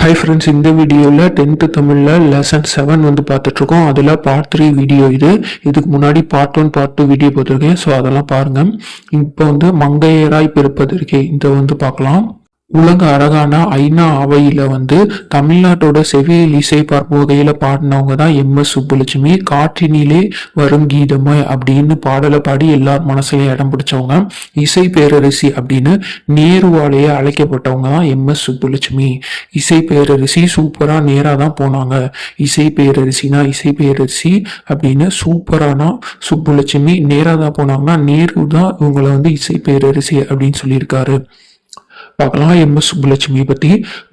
Hi friends, இந்த வீடியோவில் 10th தமிழில் லெசன் 7 வந்து பார்த்துட்ருக்கோம். அதில் பார்ட் 3 வீடியோ இதுக்கு முன்னாடி பார்ட் 1 பார்ட் 2 வீடியோ பார்த்துருக்கேன். ஸோ அதெல்லாம் பாருங்கள். இப்போ வந்து மங்கையராய் பிறப்பதற்கே இதை வந்து பார்க்கலாம். உலக அழகான ஐநா அவையில வந்து தமிழ்நாட்டோட செவியல் இசை பார்ப்பு வகையில பாடினவங்க தான் எம்.எஸ். சுப்புலட்சுமி. காற்றினிலே வரும் கீதமாய் அப்படின்னு பாடலை பாடி எல்லார் மனசுலயும் இடம் பிடிச்சவங்க. இசை பேரரசி அப்படின்னு நேருவாலேயே அழைக்கப்பட்டவங்க தான் எம்.எஸ். சுப்புலட்சுமி. இசை பேரரசி சூப்பரா நேரா தான் போனாங்க. இசை பேரரசினா இசை பேரரசி அப்படின்னு சூப்பரானா சுப்புலட்சுமி நேரா தான் போனாங்கன்னா நேரு தான் இவங்களை வந்து இசை பேரரசி அப்படின்னு சொல்லியிருக்காரு. பார்க்கலாம் எம்.எஸ். சுப்புலட்சுமி பத்தி.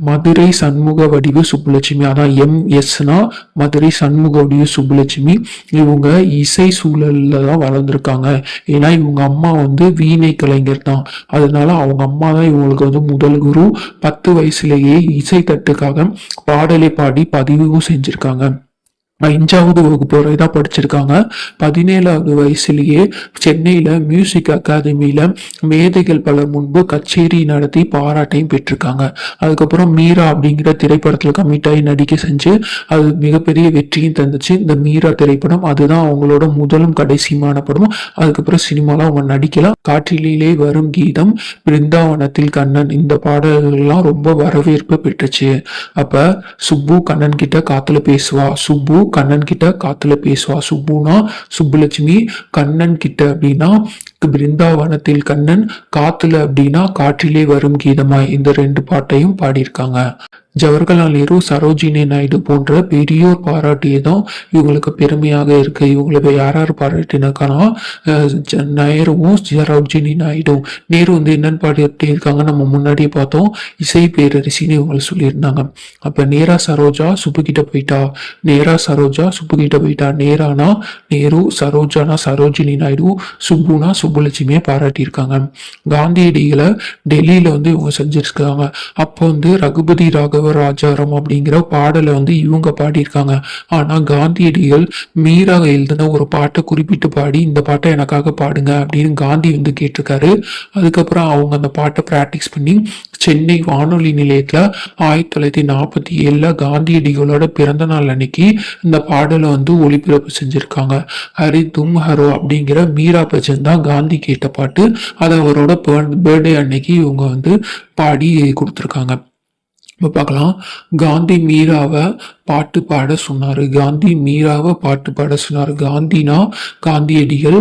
மதுரை சண்முக வடிவு சுப்புலட்சுமி, அதான் எம்.எஸ்னா மதுரை சண்முக வடிவு சுப்புலட்சுமி. இவங்க இசை சூழல்ல தான் வளர்ந்துருக்காங்க. ஏன்னா இவங்க அம்மா வந்து வீணை கலைஞர் தான். அதனால அவங்க அம்மா தான் இவங்களுக்கு வந்து முதல் குரு. 10 வயசுலேயே இசை தட்டுக்காக பாடலை பாடி பதிவும் செஞ்சிருக்காங்க. 5வது வகுப்பு வரை தான் படிச்சிருக்காங்க. 17வது வயசுலயே சென்னையில மியூசிக் அகாடமியில மேதைகள் பலர் முன்பு கச்சேரி நடத்தி பாராட்டையும் பெற்றிருக்காங்க. அதுக்கப்புறம் மீரா அப்படிங்கிற திரைப்படத்துல கமிட் ஆகி நடிக்க செஞ்சு அது மிகப்பெரிய வெற்றியும் தந்துச்சு. இந்த மீரா திரைப்படம் அதுதான் அவங்களோட முதலும் கடைசியுமான படம். அதுக்கப்புறம் சினிமால அவங்க நடிக்கலாம். காற்றிலே வரும் கீதம், பிருந்தாவனத்தில் கண்ணன், இந்த பாடல்கள்லாம் ரொம்ப வரவேற்பு பெற்றுச்சு. அப்ப சுப்பு கண்ணன் கிட்ட காத்துல பேசுவா, சுப்பு கண்ணன் கிட்ட காத்துல பேசுவா. சுப்புனா சுப்புலட்சுமி, கண்ணன் கிட்ட அப்படின்னா பிருந்தாவனத்தில் கண்ணன், காத்துல அப்படின்னா காற்றிலே வரும் கீதமாய், இந்த 2 பாட்டையும் பாடியிருக்காங்க. ஜவஹர்லால் நேரு, சரோஜினி நாயுடு போன்ற பெரியோர் பாராட்டியதும் இவங்களுக்கு பெருமையாக இருக்கு. இவங்களை யார் பாராட்டினாக்கானா நேருவும் சரோஜினி நாயுடும். நேரு வந்து என்னன்னு பாராட்டியிருக்காங்க நம்ம முன்னாடியே பார்த்தோம், இசை பேரரசின்னு இவங்களை சொல்லியிருந்தாங்க. அப்ப நேரா சரோஜா சுப்பு கிட்ட போயிட்டா, நேரா சரோஜா சுப்பு கிட்ட போயிட்டா. நேரானா நேரு, சரோஜானா சரோஜினி நாயுடு, சுப்புனா சுப்புலட்சுமியை பாராட்டியிருக்காங்க. காந்தியடிகளை டெல்லியில வந்து இவங்க செஞ்சிருக்காங்க. அப்போ வந்து ரகுபதி ராகவ ராஜாராம் அப்படிங்கிற பாடலை வந்து இவங்க பாடியிருக்காங்க. ஆனா காந்தியடிகள் மீரா எழுதின ஒரு பாட்டை குறிப்பிட்டு பாடி இந்த பாட்டை எனக்காக பாடுங்க அப்படின்னு காந்தி வந்து கேட்டிருக்காரு. அதுக்கப்புறம் அவங்க அந்த பாட்டை பிராக்டிஸ் பண்ணி சென்னை வானொலி நிலையத்துல 1947 காந்தியடிகளோட பிறந்த நாள் அன்னைக்கு இந்த பாடலை வந்து ஒளிபரப்பு செஞ்சிருக்காங்க. ஹரி தும் ஹரோ அப்படிங்கிற மீரா பஜன் தான் காந்தி கேட்ட பாட்டு. அதை அவரோட பர்த்டே அன்னைக்கு இவங்க வந்து பாடி கொடுத்துருக்காங்க. இப்போ பார்க்கலாம். காந்தி மீராவை பாட்டு பாட சொன்னாரு. காந்தி மீராவை பாட்டு பாட சொன்னாரு. காந்தினா காந்தியடிகள்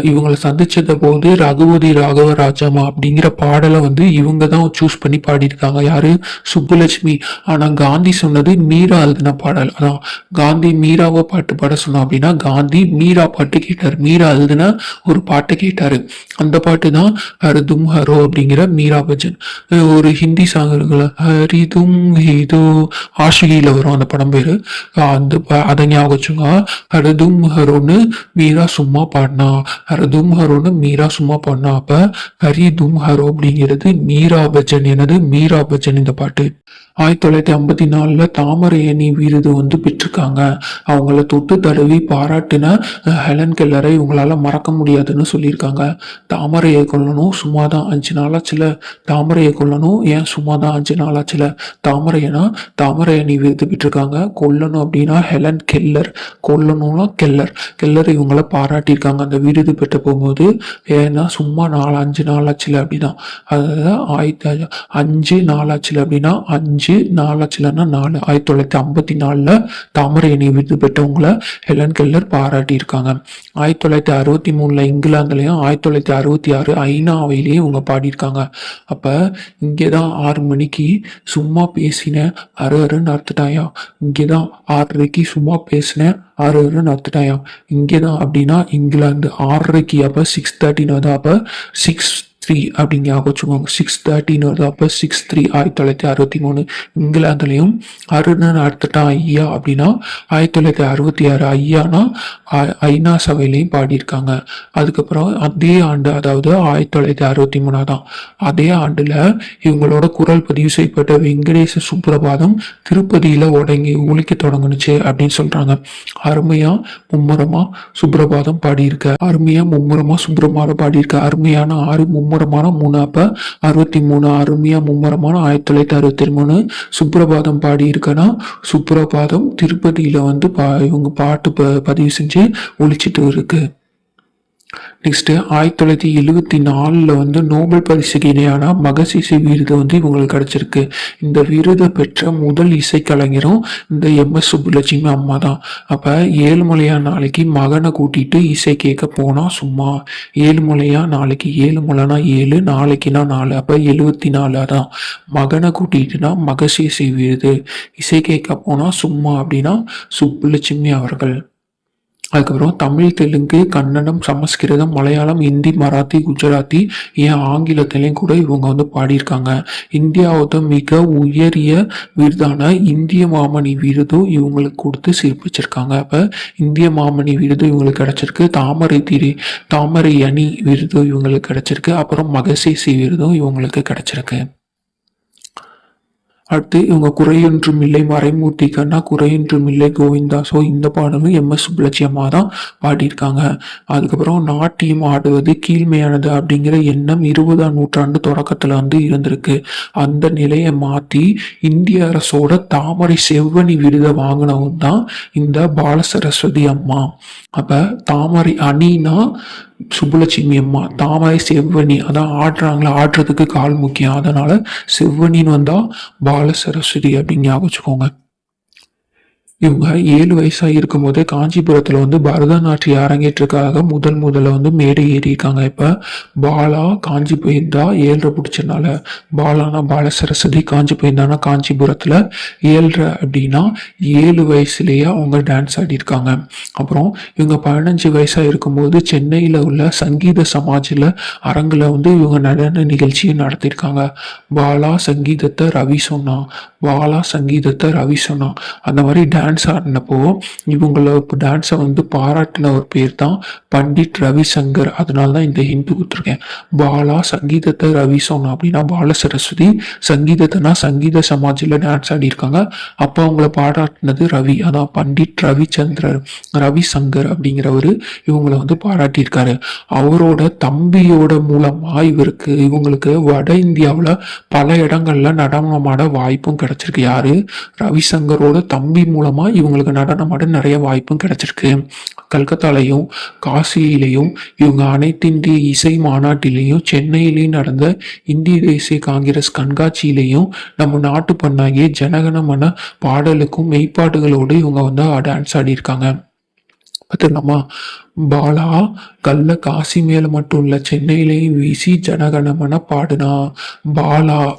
இவங்களை சந்திச்சத போது ரகுபதி ராகவ ராஜாமா அப்படிங்கிற பாடலை வந்து இவங்க தான் சூஸ் பண்ணி பாடியிருக்காங்க. யாரு? சுப்புலட்சுமி. ஆனா காந்தி சொன்னது மீரா எழுதின பாடல். அதான் காந்தி மீராவை பாட்டு பாட சொன்னா அப்படின்னா காந்தி மீரா பாட்டு கேட்டாரு. மீரா எழுதின ஒரு பாட்டு கேட்டாரு. அந்த பாட்டு தான் ஹரிதும் ஹரோ அப்படிங்கிற மீரா பஜன். ஒரு ஹிந்தி சாங் இருக்குல்ல, ஹரிதும் ஹிதோ, ஆஷிகில வரும் அந்த படம் பேரு. அந்த அதை ஞாபகம் வச்சுங்க. ஹரதும் ஹரோன்னு மீரா சும்மா பாடினா, ஹரதும் ஹரோன்னு மீரா சும்மா பாடினா. அப்ப ஹரிதும் ஹரோ அப்படிங்கிறது மீரா பஜன். எனது மீரா பஜன் இந்த பாட்டு. 1954 தாமரையணி விருது வந்து பெற்றிருக்காங்க. அவங்கள தொட்டு தடவி பாராட்டின ஹெலன் கெல்லரை இவங்களால மறக்க முடியாதுன்னு சொல்லியிருக்காங்க. தாமரையை கொல்லணும், சும்மாதான் 5 நாளாச்சுல. தாமரையை கொல்லணும், ஏன் சும்மாதான் 5 நாளாச்சுல. தாமரையனா தாமரையணி விருது பெற்றிருக்காங்க. கொல்லணும் அப்படின்னா ஹெலன் கெல்லர், கொல்லணும்னா கெல்லர் இவங்கள பாராட்டியிருக்காங்க அந்த விருது பெற்ற போகும்போது. ஏன்னா சும்மா 5 நாளாச்சுல அப்படிதான். அதாவது 5 நாளாச்சுல அப்படின்னா 5 நாளாச்சுலன்னா 4. 1954 தாமரையணி விருது பெற்றவங்கள ஹெலன் கெல்லர் பாராட்டியிருக்காங்க. 1963 இங்கிலாந்துலயும் 1966 ஐநா அவையிலையும் இவங்க பாடியிருக்காங்க. அப்ப இங்கேதான் 6 மணிக்கு சும்மா பேசினேன் அருன்னு அர்த்தட்டாயா. இங்கேதான் 6:30 சும்மா பேசினேன் அருன்னு அர்த்தட்டாயா. இங்கேதான் அப்படின்னா இங்கிலாந்து 6:30. அப்ப 6:30 அப்ப 6:3 அப்படிங்க வச்சுக்கோங்க. 6:30 வருது. அப்ப 6:3 1963. இங்கிலாந்துலயும் அருன்னு அர்த்தட்டான் ஐயா அப்படின்னா 1966 ஐயானா ஐநா சபையிலையும் பாடியிருக்காங்க. அதுக்கப்புறம் அதே ஆண்டு, அதாவது 1963 தான். அதே ஆண்டுல இவங்களோட குரல் பதிவு செய்யப்பட்ட வெங்கடேச சுப்ரபாதம் திருப்பதியில ஒலிக்க தொடங்குனுச்சு அப்படின்னு சொல்றாங்க. அருமையா மும்முரமா சுப்ரபாதம் பாடியிருக்க, அருமையா மும்முரமா சுப்ரபாதம் பாடியிருக்க. அருமையான 6 மும்முரம் மும்முரமான 3 அப்போ 63 அருமையா மும்முரமான 1963. சுப்ரபாதம் பாடி இருக்கனா சுப்ரபாதம் திருப்பதியில வந்து இவங்க பாட்டு பதிவு செஞ்சு ஒழிச்சிட்டு இருக்கு. நெக்ஸ்ட் 1974 வந்து நோபல் பரிசுக்கு இணையான மகசேசே விருது வந்து இவங்களுக்கு கிடைச்சிருக்கு. இந்த விருதை பெற்ற முதல் இசைக்கலைஞரும் இந்த MS சுப்புலட்சுமி அம்மா தான். அப்ப ஏழுமலையா நாளைக்கு மகனை கூட்டிட்டு இசை கேட்க போனா சும்மா. ஏழுமலையா நாளைக்கு 7 மலைனா 7 நாளைக்குனா 4 அப்ப 74 தான். மகனை கூட்டிட்டுனா மகசேசே விருது. இசை கேட்க போனா சும்மா அப்படின்னா சுப்புலட்சுமி அவர்கள். அதுக்கப்புறம் தமிழ், தெலுங்கு, கன்னடம், சமஸ்கிருதம், மலையாளம், ஹிந்தி, மராத்தி, குஜராத்தி, ஏன் ஆங்கிலத்திலையும் கூட இவங்க வந்து பாடியிருக்காங்க. இந்தியாவோட மிக உயரிய விருதான இந்திய மாமணி விருதும் இவங்களுக்கு கொடுத்து சிறப்பிச்சிருக்காங்க. அப்ப இந்திய மாமணி விருது இவங்களுக்கு கிடைச்சிருக்கு. தாமரை அணி விருதும் இவங்களுக்கு கிடைச்சிருக்கு. அப்புறம் மகசேசி விருதும் இவங்களுக்கு கிடைச்சிருக்கு. அடுத்து இவங்க குறையொன்றும் இல்லை மறைமூர்த்தி கண்ணா குறையொன்றும் இல்லை கோவிந்தா. ஸோ இந்த பாடலும் MS சுப்புலட்சுமி அம்மா தான் பாடியிருக்காங்க. அதுக்கப்புறம் நாட்டியம் ஆடுவது கீழ்மையானது அப்படிங்கிற எண்ணம் 20ஆம் நூற்றாண்டு தொடக்கத்தில் வந்து இருந்திருக்கு. அந்த நிலையை மாற்றி இந்திய அரசோட தாமரை செவ்வனி விருதை வாங்கினவும் தான் இந்த பாலசரஸ்வதி அம்மா. அப்ப தாமரை அணினா சுப்புலட்சுமி அம்மா, தாமரை செவ்வனி அதான் ஆடுறாங்களா ஆடுறதுக்கு கால் முக்கியம், அதனால செவ்வனின்னு வந்தா பால சரஸ்வதி அப்படின்னு ஞாபகம் வச்சுக்கோங்க. இவங்க 7 வயசா இருக்கும் போதே காஞ்சிபுரத்துல வந்து பரதநாட்டிய அரங்கேற்றக்காக முதல்ல வந்து மேடை ஏறியிருக்காங்க. இப்ப பாலா காஞ்சி போயிருந்தா 7 பிடிச்சனால பாலானா பால சரஸ்வதி, காஞ்சி போயிருந்தானா காஞ்சிபுரத்துல 7 அப்படின்னா 7 வயசுலயே அவங்க டான்ஸ் ஆடி இருக்காங்க. அப்புறம் இவங்க 15 வயசா இருக்கும்போது சென்னையில உள்ள சங்கீத சமாஜில் அரங்குல வந்து இவங்க நடன நிகழ்ச்சியை நடத்தியிருக்காங்க. பாலா சங்கீதத்தை ரவி சொன்னா அந்த மாதிரி டான்ஸ் ஆடினப்போ இவங்கள டான்ஸை வந்து பாராட்டின ஒரு பேர் தான் பண்டிட் ரவிசங்கர். அதனால தான் இந்த ஹிண்ட் கொடுத்துருக்கேன். பாலா சங்கீதத்தை ரவி சொன்னா அப்படின்னா பால சரஸ்வதி, சங்கீதத்தைனா சங்கீத சமாஜில் டான்ஸ் ஆடி இருக்காங்க. அப்போ அவங்கள பாராட்டினது ரவி, அதான் பண்டிட் ரவிசங்கர் அப்படிங்கிறவரு இவங்களை வந்து பாராட்டியிருக்காரு. அவரோட தம்பியோட மூலமா இவங்களுக்கு வட இந்தியாவில் பல இடங்கள்ல நடனமாட வாய்ப்பும் கிடைச்சிருக்கு. யாரு? ரவிசங்கரோட தம்பி மூலமா இவங்களுக்கு நடனமாட நிறைய வாய்ப்பும் கிடைச்சிருக்கு. கல்கத்தாலையும் காசியிலையும் இவங்க அனைத்து இந்திய இசை மாநாட்டிலையும் சென்னையிலையும் நடந்த இந்திய தேசிய காங்கிரஸ் கண்காட்சியிலையும் நம்ம நாட்டு பண்ணாகிய ஜனகணமன பாடலுக்கும் மெய்ப்பாடுகளோடு இவங்க வந்து டான்ஸ் ஆடி இருக்காங்க. பார்த்துக்கலாமா? பாலா கல்ல காசி மேல மட்டும் இல்ல சென்னையிலையும் வீசி ஜனகணமன பாடுனா.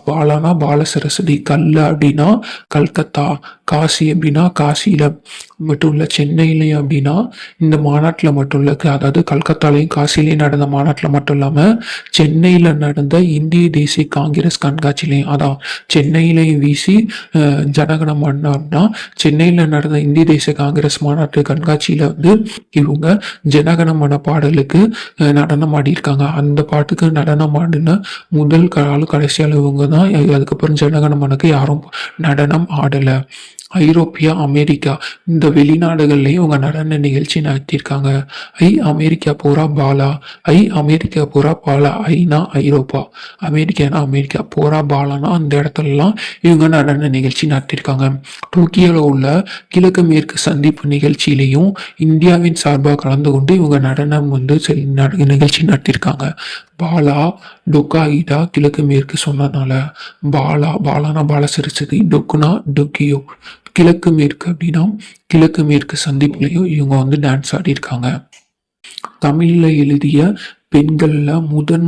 பாலானா பால சரஸ்வதி, கல்ல அப்படின்னா கல்கத்தா, காசி அப்படின்னா காசியில மட்டும் இல்ல சென்னையிலையும் அப்படின்னா இந்த மாநாட்டில் மட்டும் இல்ல, அதாவது கல்கத்தாலையும் காசிலையும் நடந்த மாநாட்டில் மட்டும் இல்லாம சென்னையில நடந்த இந்திய தேசிய காங்கிரஸ் கண்காட்சியிலையும், அதான் சென்னையிலையும் வீசி ஜனகணமன அப்படின்னா சென்னையில நடந்த இந்திய தேசிய காங்கிரஸ் மாநாட்டு கண்காட்சியில வந்து இவங்க ஜனகணமன பாடலுக்கு நடனம் ஆடி இருக்காங்க. அந்த பாட்டுக்கு நடனம் ஆடின முதல் கடைசியால் இவங்க தான். அதுக்கப்புறம் ஜனகணமனுக்கு யாரும் நடனம் ஆடல. ஐரோப்பியா, அமெரிக்கா இந்த வெளிநாடுகள்லையும் இவங்க நடன நிகழ்ச்சி நடத்தியிருக்காங்க. அமெரிக்கா பூரா பாலா, அமெரிக்கா பூரா பாலா, ஐனா ஐரோப்பா, அமெரிக்கானா அமெரிக்கா, பூரா பாலானா அந்த இடத்துலலாம் இவங்க நடன நிகழ்ச்சி நடத்தியிருக்காங்க. டோக்கியோவில் உள்ள கிழக்கு மேற்கு சந்திப்பு நிகழ்ச்சியிலையும் இந்தியாவின் சார்பாக கலந்து கொண்டு இவங்க நடனம் வந்து நிகழ்ச்சி நடத்தியிருக்காங்க. பாலா டொக்காயிடா கிழக்கு மேற்கு சொன்னதுனால பாலானா பால சரஸ்வதி, டொக்குனா டொக்கியோ, கிழக்கு மேற்கு அப்படின்னா கிழக்கு மேற்கு சந்திப்புலையும் இவங்க வந்து டான்ஸ் ஆடி இருக்காங்க. தமிழில் எழுதிய பெண்கள்ல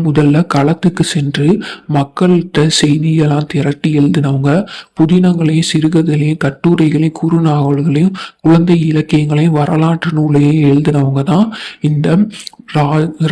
முதல்ல களத்துக்கு சென்று மக்கள்கிட்ட செய்தியெல்லாம் திரட்டி எழுதினவங்க, புதினங்களையும் சிறுகதைகளையும் கட்டுரைகளையும் குறுநாவல்களையும் குழந்தை இலக்கியங்களையும் வரலாற்று நூலையும் எழுதினவங்க தான் இந்த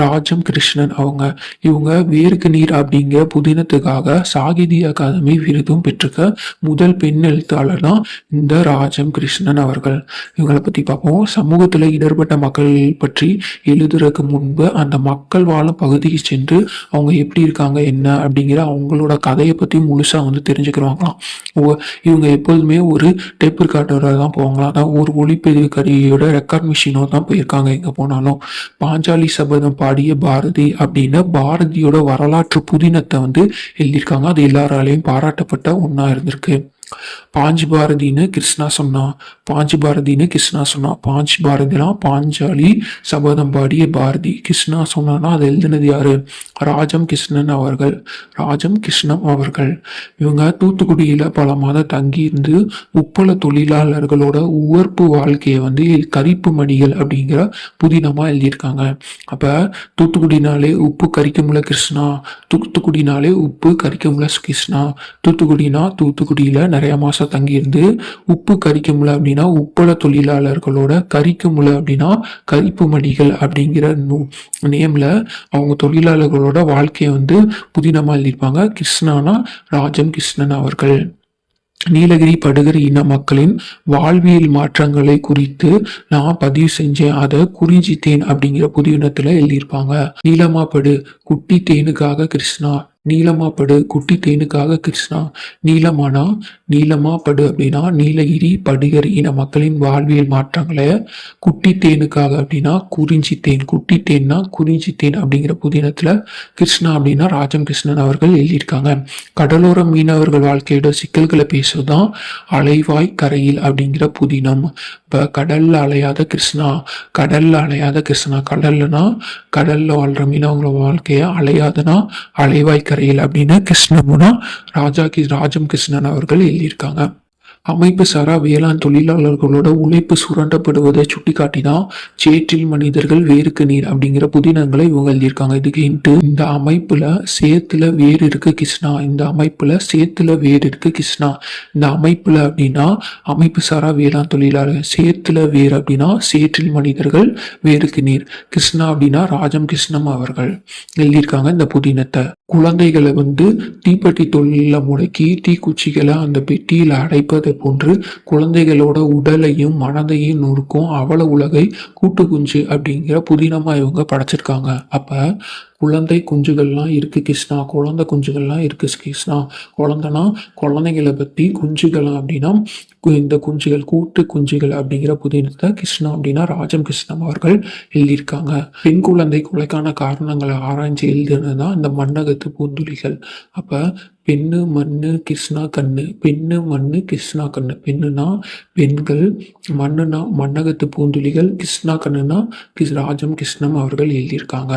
ராஜம் கிருஷ்ணன் அவங்க. இவங்க வேருக்கு நீர் அப்படிங்கிற புதினத்துக்காக சாகித்ய அகாதமி விருதும் பெற்றிருக்க முதல் பெண் எழுத்தாளர் தான் இந்த ராஜம் கிருஷ்ணன் அவர்கள். இவங்களை பத்தி பார்ப்போம். சமூகத்துல இடர்பட்ட மக்கள் பற்றி எழுதுறதுக்கு முன்பு அந்த மக்கள் மக்கள் வாழும் பகுதிக்கு சென்று அவங்க எப்படி இருக்காங்க என்ன அப்படிங்கிற அவங்களோட கதையை பற்றி முழுசாக வந்து தெரிஞ்சுக்கிறாங்களாம். இவங்க எப்போதுமே ஒரு டேப் ரெக்கார்டரோட தான் போவாங்களாம். அதான் ஒரு ஒளிப்பதிவு கருவியோட ரெக்கார்ட் மிஷினோட தான் போயிருக்காங்க எங்கே போனாலும். பாஞ்சாலி சபதம் பாடிய பாரதி அப்படின்னு பாரதியோட வரலாற்று புதினத்தை வந்து எழுதியிருக்காங்க. அது எல்லாராலையும் பாராட்டப்பட்ட ஒன்றா இருந்திருக்கு. பாஞ்சு பாரதின்னு கிருஷ்ணா சொன்னான். பாஞ்சு பாரதின்னு கிருஷ்ணா சொன்னான். பாஞ்சு பாரதினா பாஞ்சாலி சபதம் பாடிய பாரதி. கிருஷ்ணா சொன்னான்னா அது எழுதினது யாரு? ராஜம் கிருஷ்ணன் அவர்கள். ராஜம் கிருஷ்ணன் அவர்கள். இவங்க தூத்துக்குடியில பல மாதம் தங்கியிருந்து உப்பள தொழிலாளர்களோட உவர்ப்பு வாழ்க்கையை வந்து கரிப்பு மணிகள் அப்படிங்கிற புதினமா எழுதியிருக்காங்க. அப்ப தூத்துக்குடினாலே உப்பு கரிக்கும்ல கிருஷ்ணா, தூத்துக்குடினாலே உப்பு கரிக்கும்ல கிருஷ்ணா. தூத்துக்குடினா தூத்துக்குடியில நிறைய மாசம் தங்கியிருந்து உப்பு கரிக்கும்ல அப்படின்னா உப்பள தொழிலாளர்களோட, கரிக்கும்ல அப்படின்னா கரிப்பு மணிகள் அப்படிங்கிற நேம்ல அவங்க தொழிலாளர்களோட வாழ்க்கையை வந்து புதினமா எழுதியிருப்பாங்க. கிருஷ்ணானா ராஜம் கிருஷ்ணன் அவர்கள். நீலகிரி படுகர் இன மக்களின் வாழ்வியல் மாற்றங்களை குறித்து நான் பதிவு செஞ்சேன். அதை குறிஞ்சி தேன் அப்படிங்கிற புதினத்துல எழுதியிருப்பாங்க. நீலமாப்படு குட்டி தேனுக்காக கிருஷ்ணா. நீலமாப்படு குட்டி தேனுக்காக கிருஷ்ணா. நீலமானா நீலமாப்படு அப்படின்னா நீலகிரி படுகர் இன மக்களின் வாழ்வியல் மாற்றங்களை, குட்டி தேனுக்காக அப்படின்னா குறிஞ்சி தேன், குட்டி தேன்னா குறிஞ்சி தேன் அப்படிங்கிற புதினத்துல கிருஷ்ணா அப்படின்னா ராஜம் கிருஷ்ணன் அவர்கள் எழுதியிருக்காங்க. கடலோர மீனவர்கள் வாழ்க்கையோட சிக்கல்களை பேசுதான் அலைவாய் கரையில் அப்படிங்கிற புதினம். இப்ப கடல்ல அலையாத கிருஷ்ணா, கடல்ல அலையாத கிருஷ்ணா. கடல்னா கடல்ல வாழ்ற மீனவங்களோட வாழ்க்கைய, அலையாதனா அலைவாய் கரையில் அப்படின்னு கிருஷ்ணமுனா ராஜம் கிருஷ்ணன் அவர்கள் எழுதியிருக்காங்க. அமைப்பு சாரா வேளாண் தொழிலாளர்களோட உழைப்பு சுரண்டப்படுவதை சுட்டிக்காட்டிதான் சேற்றில் மனிதர்கள் வேருக்கு நீர் அப்படிங்கிற புதினங்களை இவங்க எழுதியிருக்காங்க. இதுக்கு இந்த அமைப்புல சேத்துல வேர் இருக்கு கிருஷ்ணா. இந்த அமைப்புல சேத்துல வேர் இருக்கு கிருஷ்ணா. இந்த அமைப்புல அப்படின்னா அமைப்பு சாரா வேளாண் தொழிலாளர், சேத்துல வேர் அப்படின்னா சேற்றில் மனிதர்கள் வேருக்கு நீர். கிருஷ்ணா அப்படின்னா ராஜம் கிருஷ்ணம் அவர்கள் எழுதியிருக்காங்க இந்த புதினத்தை. குழந்தைகளை வந்து தீப்பெட்டி தொழில முடக்கி தீக்குச்சிகளை அந்த பெட்டியில் அடைப்பதை போன்று குழந்தைகளோட உடலையும் மனதையும் நொறுக்கும் அவல உலகை கூட்டு குஞ்சு அப்படிங்கிற புதினமா இவங்க படைச்சிருக்காங்க. அப்ப குழந்தை குஞ்சுகள்லாம் இருக்கு கிருஷ்ணா, குழந்தை குஞ்சுகள்லாம் இருக்கு கிருஷ்ணா. குழந்தைனா குழந்தைகளை பத்தி, குஞ்சுகள்லாம் அப்படின்னா இந்த குஞ்சுகள் கூட்டு குஞ்சுகள் அப்படிங்கிற புதினத்தை கிருஷ்ணா அப்படின்னா ராஜம் கிருஷ்ணன் அவர்கள் எழுதியிருக்காங்க. பெண் குழந்தை கொலைக்கான காரணங்களை ஆராய்ச்சி எழுதுனதுதான் இந்த மண்ணகத்து பூந்துளிகள். அப்ப பெண்ணு மண்ணு கிருஷ்ணா கண்ணு, பெண்ணு மண்ணு கிருஷ்ணா கண்ணு. பெண்ணுனா பெண்கள், மண்ணுனா மண்ணகத்து பூந்துளிகள், கிருஷ்ணா கண்ணுனா ராஜம் கிருஷ்ணம் அவர்கள் எழுதியிருக்காங்க.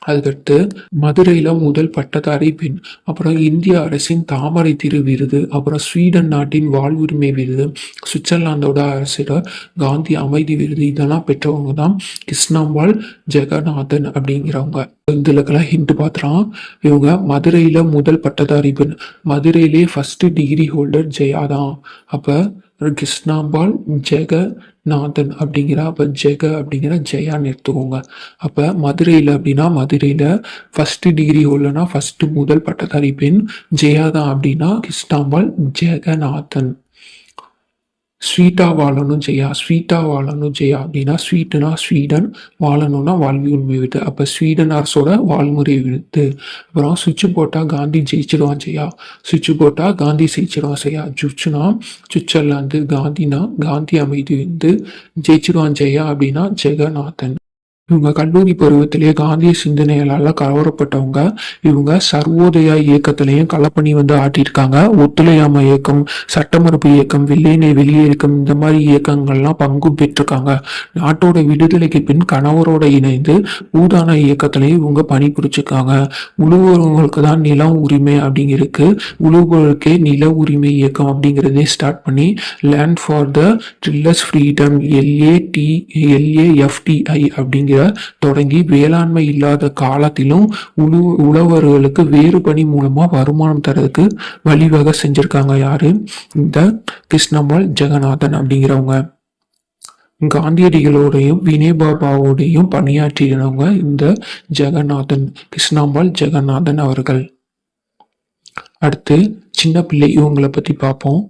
அதுக்கடுத்து மதுரையில முதல் பட்டதாரி பெண், அப்புறம் இந்திய அரசின் தாமரை திரு விருது, அப்புறம் ஸ்வீடன் நாட்டின் வாழ்வுரிமை விருது, சுவிட்சர்லாந்தோட அரசோட காந்தி அமைதி விருது, இதெல்லாம் பெற்றவங்க தான் கிருஷ்ணாம்பாள் ஜெகநாதன் அப்படிங்கிறவங்க. இதுலக்கெல்லாம் ஹிண்ட் பாத்திரம். இவங்க மதுரையில முதல் பட்டதாரி பெண், மதுரையிலே ஃபர்ஸ்ட் டிகிரி ஹோல்டர் ஜெயா தான். அப்ப கிருஷ்ணாம்பாள் ஜெகநாதன் அப்படிங்கிற, அப்ப ஜெக அப்படிங்கிற ஜெயான்னு எடுத்துக்கோங்க. அப்ப மதுரையில அப்படின்னா மதுரையில ஃபர்ஸ்ட் டிகிரி ஹோல்டர்னா ஃபர்ஸ்ட் முதல் பட்டதாரி பெண் ஜெயா தான் அப்படின்னா கிருஷ்ணாம்பாள் ஜெகநாதன். ஸ்வீட்டா வாழணும் ஜெயா, ஸ்வீட்டா வாழணும் ஜெயா அப்படின்னா ஸ்வீட்டுனா ஸ்வீடன், வாழணும்னா வாழ்வி உரிமை விருது. அப்ப ஸ்வீடன் அரசோட வாழ்முறை விருது. அப்புறம் சுவிட்ச் போட்டா காந்தி ஜெயிச்சிடுவான் ஜெயா, சுவிட்ச் போட்டா காந்தி ஜெயிச்சிடுவான் ஜெயா. சுவிட்சுனா சுவிட்சர்லாந்து, காந்தினா காந்தி அமைதி விருது, ஜெயிச்சிடுவான் ஜெயா அப்படின்னா ஜெகநாதன். இவங்க கல்லூரி பருவத்திலேயே காந்திய சிந்தனைகளால கவரப்பட்டவங்க. இவங்க சர்வோதயா இயக்கத்திலையும் களப்பணி வந்து ஆட்டியிருக்காங்க. ஒத்துழையாமை இயக்கம், சட்டமறுப்பு இயக்கம், வெள்ளையனை வெளியே இயக்கம், இந்த மாதிரி இயக்கங்கள்லாம் பங்கு பெற்றிருக்காங்க. நாட்டோட விடுதலைக்கு பின் கணவரோட இணைந்து பூதான இயக்கத்திலையும் இவங்க பணிபுரிச்சிருக்காங்க. உழுவுறவங்களுக்கு தான் நிலம் உரிமை அப்படிங்கிறதுக்கு உழுவுகளுக்கே நில உரிமை இயக்கம் அப்படிங்கிறதே ஸ்டார்ட் பண்ணி land for the drillers freedom, LAFTI அப்படிங்கிற தொடங்கி வேளாண்மை இல்லாத காலத்திலும் உழவர்களுக்கு வேறு பணி மூலமா வருமானம் தரதுக்கு வழிவகை செஞ்சிருக்காங்க. யாரு? இந்த கிருஷ்ணம்மாள் ஜெகநாதன் அப்படிங்கிறவங்க. காந்தியடிகளோடையும் வினோபாபாவோடையும் பணியாற்றினவங்க இந்த ஜெகநாதன், கிருஷ்ணம்மாள் ஜெகநாதன் அவர்கள். அடுத்து சின்ன பிள்ளை, இவங்களை பத்தி பார்ப்போம்.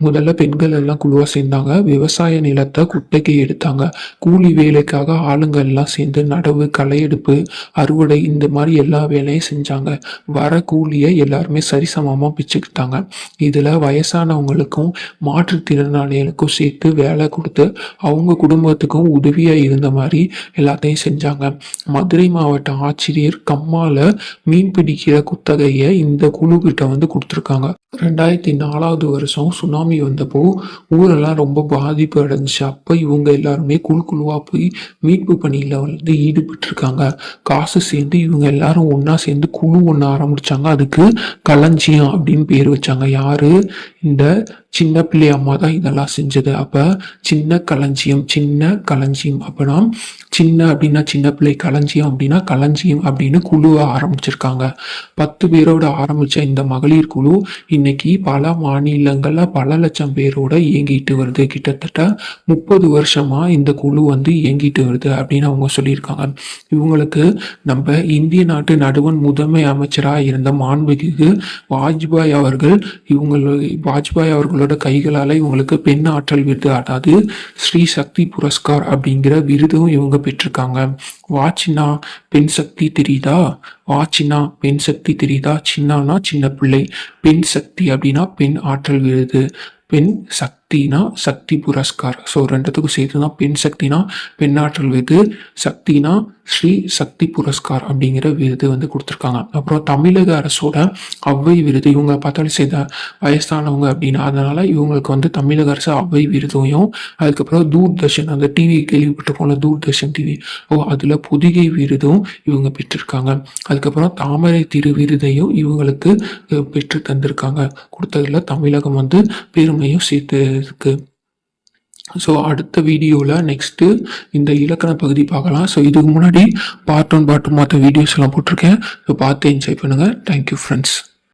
முதல்ல பெண்கள் எல்லாம் குழுவா சேர்ந்தாங்க. விவசாய நிலத்தை குத்தகைக்கு எடுத்தாங்க. கூலி வேலைக்காக ஆளுங்க எல்லாம் சேர்ந்து நடவு, களை எடுப்பு, அறுவடை இந்த மாதிரி எல்லா வேலையும் செஞ்சாங்க. வர கூலியை எல்லாருமே சரிசமமா பிச்சுக்கிட்டாங்க. இதுல வயசானவங்களுக்கும் மாற்றுத்திறனாளிகளுக்கும் சேர்த்து வேலை கொடுத்து அவங்க குடும்பத்துக்கும் உதவியா இருந்த மாதிரி எல்லாத்தையும் செஞ்சாங்க. மதுரை மாவட்ட ஆட்சியர் கம்மால மீன் பிடிக்கிற குத்தகையை இந்த குழு கிட்ட வந்து கொடுத்துருக்காங்க. 2004 வருஷம் சுனாமி வந்தப்போ ஊரெல்லாம் ரொம்ப பாதிப்பு அடைஞ்சிச்சு. அப்போ இவங்க எல்லாருமே குழுவா போய் மீட்பு பணியில வந்து ஈடுபட்டிருக்காங்க. காசு சேர்ந்து இவங்க எல்லாரும் ஒண்ணா சேர்ந்து குழு ஒன்று ஆரம்பிச்சாங்க. அதுக்கு களஞ்சியம் அப்படின்னு பேர் வச்சாங்க. யாரு? இந்த சின்ன பிள்ளை அம்மா தான் இதெல்லாம் செஞ்சது. அப்ப சின்ன களஞ்சியம் அப்படின்னா சின்ன அப்படின்னா சின்ன பிள்ளை, களஞ்சியம் அப்படின்னா களஞ்சியம் அப்படின்னு குழுவை ஆரம்பிச்சிருக்காங்க. 10 பேரோட ஆரம்பிச்ச இந்த மகளிர் குழு இன்னைக்கு பல மாநிலங்கள்ல பல லட்சம் பேரோட இயங்கிட்டு வருது. கிட்டத்தட்ட 30 வருஷமா இந்த குழு வந்து இயங்கிட்டு வருது அப்படின்னு அவங்க சொல்லியிருக்காங்க. இவங்களுக்கு நம்ம இந்திய நாட்டு நடுவண் முதன்மை அமைச்சராக இருந்த மாண்புமிகு வாஜ்பாய் அவர்களோட கைகளால இவங்களுக்கு பெண் ஆற்றல் விருது, அதாவது ஸ்ரீ சக்தி புரஸ்கார் அப்படிங்கிற விருதும் இவங்க பெற்றிருக்காங்க. வாச்சினா பெண் சக்தி தெரியுதா? வாச்சினா பெண் சக்தி தெரியுதா? சின்னானா சின்ன பிள்ளை, பெண் சக்தி அப்படின்னா பெண் ஆற்றல் விருது, பெண் சக்தினா சக்தி புரஸ்கார். ஸோ ரெண்டுத்துக்கும் சேர்த்து தான் பெண் சக்தினா பெண்ணாற்றல் விருது, சக்தினா ஸ்ரீ சக்தி புரஸ்கார் அப்படிங்கிற விருது வந்து கொடுத்துருக்காங்க. அப்புறம் தமிழக அரசோட அவ்வை விருது, இவங்க பார்த்தாலே செய்த வயசானவங்க அப்படின்னா அதனால இவங்களுக்கு வந்து தமிழக அரசு அவ்வை விருதையும், அதுக்கப்புறம் தூர்தர்ஷன் அந்த டிவி கேள்விப்பட்டிருக்கோம்ல தூர்தர்ஷன் டிவி, அதுல பொதிகை விருதும் இவங்க பெற்றிருக்காங்க. அதுக்கப்புறம் தாமரை திரு விருதையும் இவங்களுக்கு பெற்று தந்திருக்காங்க. கொடுத்ததுல தமிழகம் வந்து பெருமையும் சேர்த்து இருக்கு. ஸோ அடுத்த வீடியோவில் நெக்ஸ்ட்டு இந்த இலக்கண பகுதி பார்க்கலாம். ஸோ இதுக்கு முன்னாடி பார்ட் 1 பார்ட் 2 மற்ற வீடியோஸ் எல்லாம் போட்டிருக்கேன். ஸோ பார்த்து என்ஜாய் பண்ணுங்கள். Thank you friends.